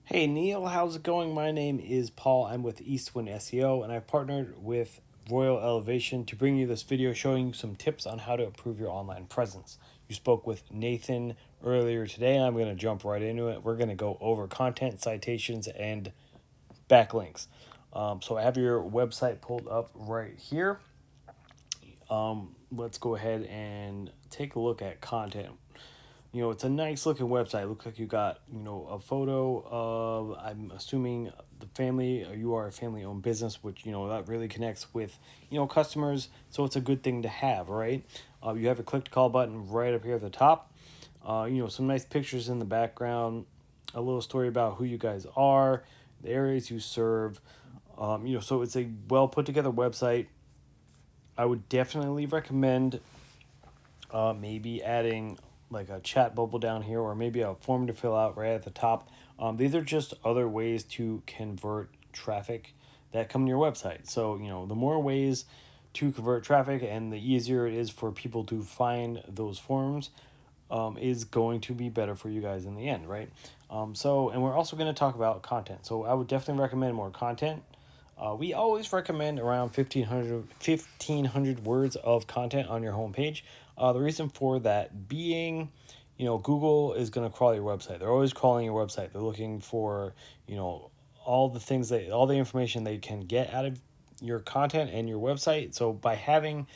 Hey Neil, how's it going? My name is Paul. I'm with Eastwind SEO and I've partnered with Royal Elevation to bring you this video showing you some tips on how to improve your online presence. You spoke with Nathan earlier today and I'm going to jump right into it. We're going to go over content, citations, and backlinks. So I have your website pulled up right here. Let's go ahead and take a look at content. It's a nice looking website. It looks like you got, a photo of, I'm assuming, the family, or you are a family owned business, which, that really connects with, customers. So it's a good thing to have, right? You have a click to call button right up here at the top. Some nice pictures in the background, a little story about who you guys are, the areas you serve. So it's a well put together website. I would definitely recommend maybe adding like a chat bubble down here or maybe a form to fill out right at the top. These are just other ways to convert traffic that come to your website. So, the more ways to convert traffic and the easier it is for people to find those forms is going to be better for you guys in the end, right? And we're also going to talk about content. So I would definitely recommend more content. We always recommend around 1,500 words of content on your homepage. The reason for that being, Google is going to crawl your website. They're always crawling your website. They're looking for, all the information they can get out of your content and your website. So by having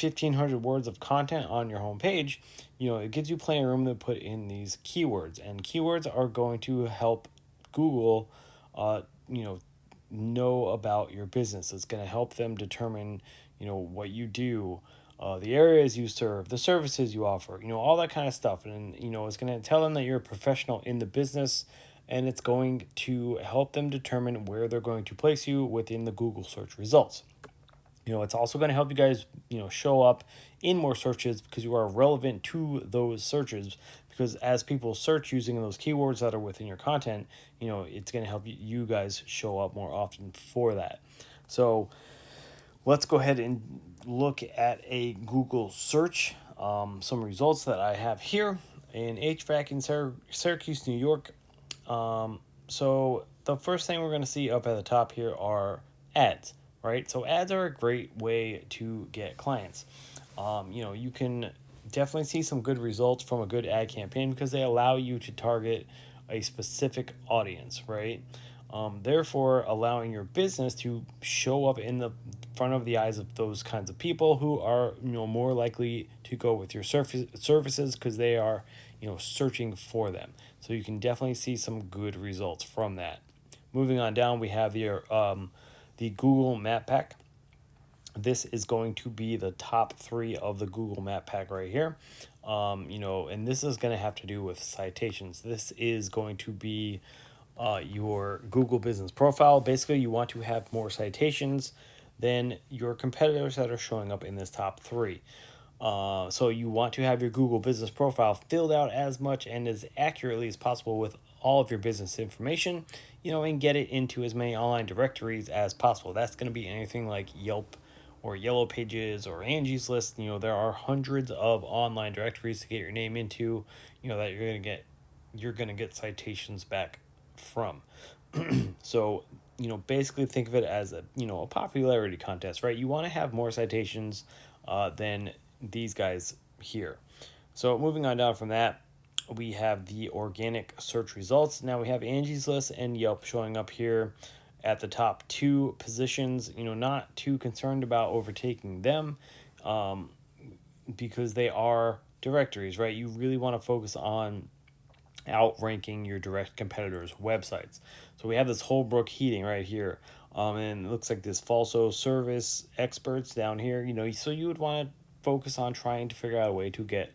1,500 words of content on your homepage, it gives you plenty of room to put in these keywords. And keywords are going to help Google, you know about your business. It's going to help them determine, what you do, the areas you serve, the services you offer, all that kind of stuff. And, it's going to tell them that you're a professional in the business and it's going to help them determine where they're going to place you within the Google search results. It's also going to help you guys, show up in more searches because you are relevant to those searches. Because as people search using those keywords that are within your content, it's going to help you guys show up more often for that. So let's go ahead and look at a Google search. Some results that I have here in HVAC in Syracuse, New York. So the first thing we're going to see up at the top here are ads, right? So ads are a great way to get clients. You can definitely see some good results from a good ad campaign because they allow you to target a specific audience, right? Therefore, allowing your business to show up in the front of the eyes of those kinds of people who are, more likely to go with your services because they are, searching for them. So you can definitely see some good results from that. Moving on down, we have the Google Map Pack. This is going to be the top 3 of the Google Map Pack right here. And this is going to have to do with citations. This is going to be your Google business profile. Basically, you want to have more citations than your competitors that are showing up in this top 3. So you want to have your Google business profile filled out as much and as accurately as possible with all of your business information, and get it into as many online directories as possible. That's going to be anything like Yelp or Yellow Pages or Angie's List. There are hundreds of online directories to get your name into, that you're going to get citations back from. So, basically think of it as a popularity contest, right? You want to have more citations than these guys here. So moving on down from that, we have the organic search results. Now we have Angie's List and Yelp showing up here at the top 2 positions. Not too concerned about overtaking them because they are directories, right? You really want to focus on outranking your direct competitors' websites. So we have this Holbrook Heating right here. And it looks like this Falso Service Experts down here. So you would want to focus on trying to figure out a way to get,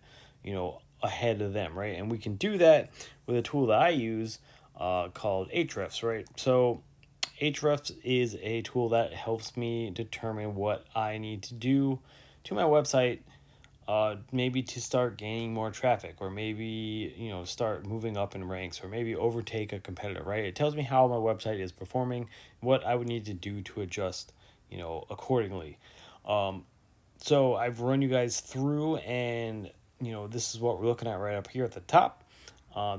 ahead of them, right? And we can do that with a tool that I use called Ahrefs, right? So Ahrefs is a tool that helps me determine what I need to do to my website, maybe to start gaining more traffic, or maybe start moving up in ranks, or maybe overtake a competitor, right? It tells me how my website is performing, what I would need to do to adjust accordingly. So I've run you guys through, and this is what we're looking at right up here at the top.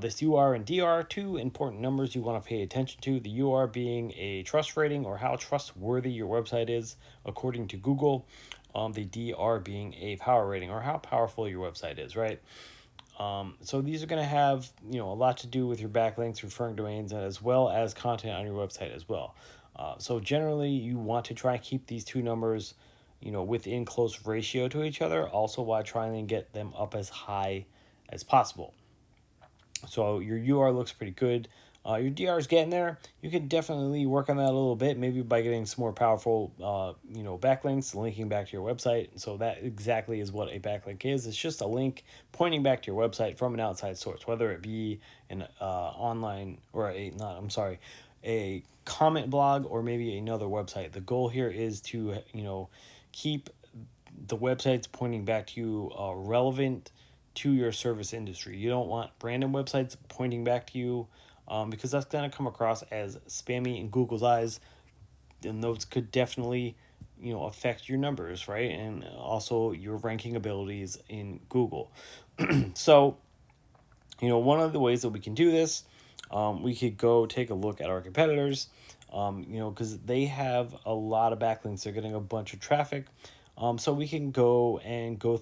This UR and DR are two important numbers you want to pay attention to. The UR being a trust rating or how trustworthy your website is according to Google. The DR being a power rating or how powerful your website is, right? So these are going to have a lot to do with your backlinks, referring domains, and as well as content on your website as well. So generally, you want to try and keep these two numbers, within close ratio to each other. Also, while trying to get them up as high as possible. So your UR looks pretty good. Your DR is getting there. You can definitely work on that a little bit, maybe by getting some more powerful, backlinks, linking back to your website. So that exactly is what a backlink is. It's just a link pointing back to your website from an outside source, whether it be an online or a comment blog or maybe another website. The goal here is to keep the websites pointing back to you relevant to your service industry. You don't want random websites pointing back to you because that's going to come across as spammy in Google's eyes, and those could definitely affect your numbers, right? And also your ranking abilities in Google. So one of the ways that we can do this, we could go take a look at our competitors, because they have a lot of backlinks. They're getting a bunch of traffic. So we can go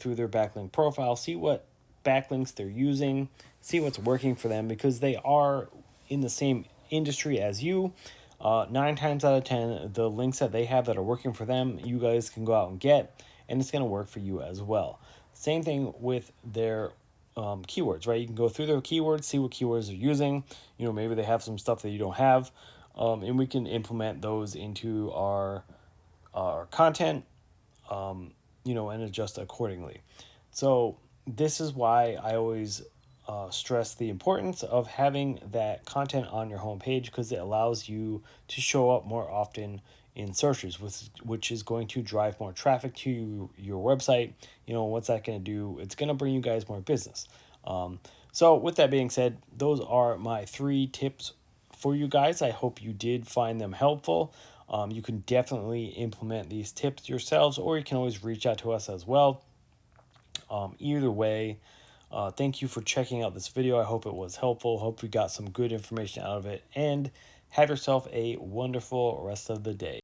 through their backlink profile, see what backlinks they're using, see what's working for them, because they are in the same industry as you. 9 times out of 10, the links that they have that are working for them, you guys can go out and get, and it's going to work for you as well. Same thing with their keywords, right? You can go through their keywords, see what keywords they're using. Maybe they have some stuff that you don't have, and we can implement those into our content, and adjust accordingly. So this is why I always stress the importance of having that content on your homepage, because it allows you to show up more often in searches, which is going to drive more traffic to your website. What's that going to do? It's going to bring you guys more business. So with that being said, those are my 3 tips for you guys. I hope you did find them helpful. You can definitely implement these tips yourselves, or you can always reach out to us as well. Either way, thank you for checking out this video. I hope it was helpful. Hope you got some good information out of it, and have yourself a wonderful rest of the day.